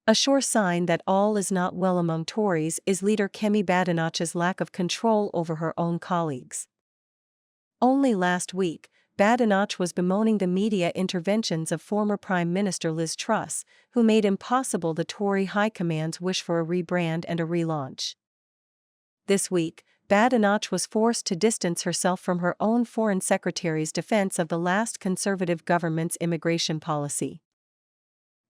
A sure sign that all is not well among Tories is leader Kemi Badenoch's lack of control over her own colleagues. Only last week, Badenoch was bemoaning the media interventions of former Prime Minister Liz Truss, who made impossible the Tory High Command's wish for a rebrand and a relaunch. This week, Badenoch was forced to distance herself from her own Foreign Secretary's defense of the last Conservative government's immigration policy.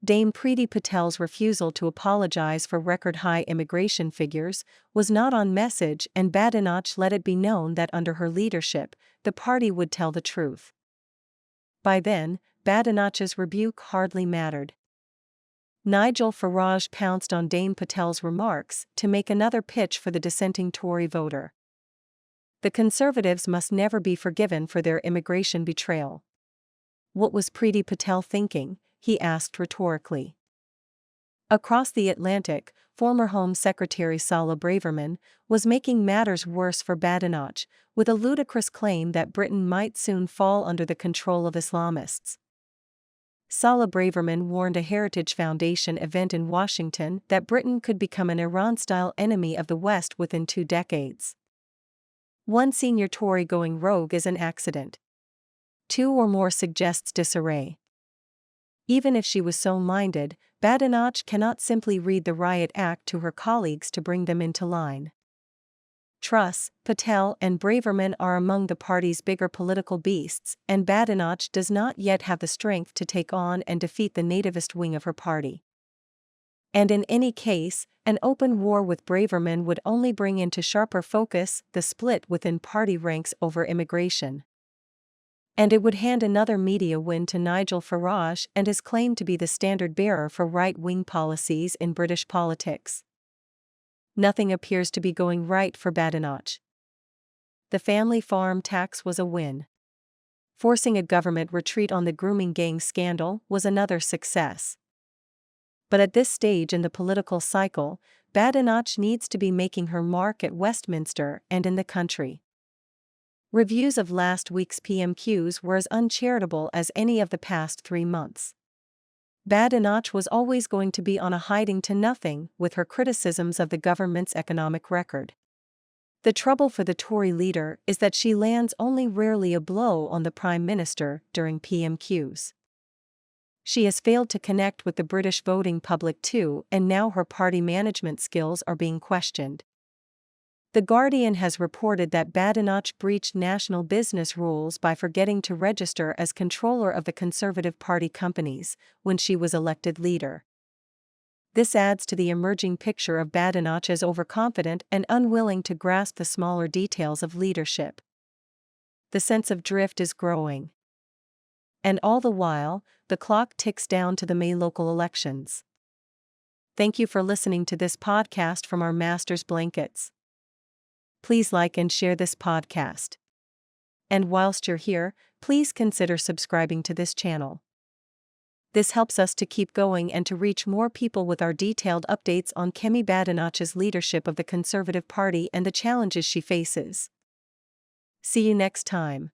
Dame Priti Patel's refusal to apologize for record-high immigration figures was not on message, and Badenoch let it be known that under her leadership, the party would tell the truth. By then, Badenoch's rebuke hardly mattered. Nigel Farage pounced on Dame Patel's remarks to make another pitch for the dissenting Tory voter. The Conservatives must never be forgiven for their immigration betrayal. What was Priti Patel thinking? He asked rhetorically. Across the Atlantic, former Home Secretary Sala Braverman was making matters worse for Badenoch, with a ludicrous claim that Britain might soon fall under the control of Islamists. Sala Braverman warned a Heritage Foundation event in Washington that Britain could become an Iran-style enemy of the West within 2 decades. One senior Tory going rogue is an accident. 2 or more suggests disarray. Even if she was so minded, Badenoch cannot simply read the riot act to her colleagues to bring them into line. Truss, Patel and Braverman are among the party's bigger political beasts, and Badenoch does not yet have the strength to take on and defeat the nativist wing of her party. And in any case, an open war with Braverman would only bring into sharper focus the split within party ranks over immigration. And it would hand another media win to Nigel Farage and his claim to be the standard-bearer for right-wing policies in British politics. Nothing appears to be going right for Badenoch. The family farm tax was a win. Forcing a government retreat on the grooming gang scandal was another success. But at this stage in the political cycle, Badenoch needs to be making her mark at Westminster and in the country. Reviews of last week's PMQs were as uncharitable as any of the past 3 months. Badenoch was always going to be on a hiding to nothing with her criticisms of the government's economic record. The trouble for the Tory leader is that she lands only rarely a blow on the Prime Minister during PMQs. She has failed to connect with the British voting public too, and now her party management skills are being questioned. The Guardian has reported that Badenoch breached national business rules by forgetting to register as controller of the Conservative Party companies when she was elected leader. This adds to the emerging picture of Badenoch as overconfident and unwilling to grasp the smaller details of leadership. The sense of drift is growing. And all the while, the clock ticks down to the May local elections. Thank you for listening to this podcast from our Master's Blankets. Please like and share this podcast. And whilst you're here, please consider subscribing to this channel. This helps us to keep going and to reach more people with our detailed updates on Kemi Badenoch's leadership of the Conservative Party and the challenges she faces. See you next time.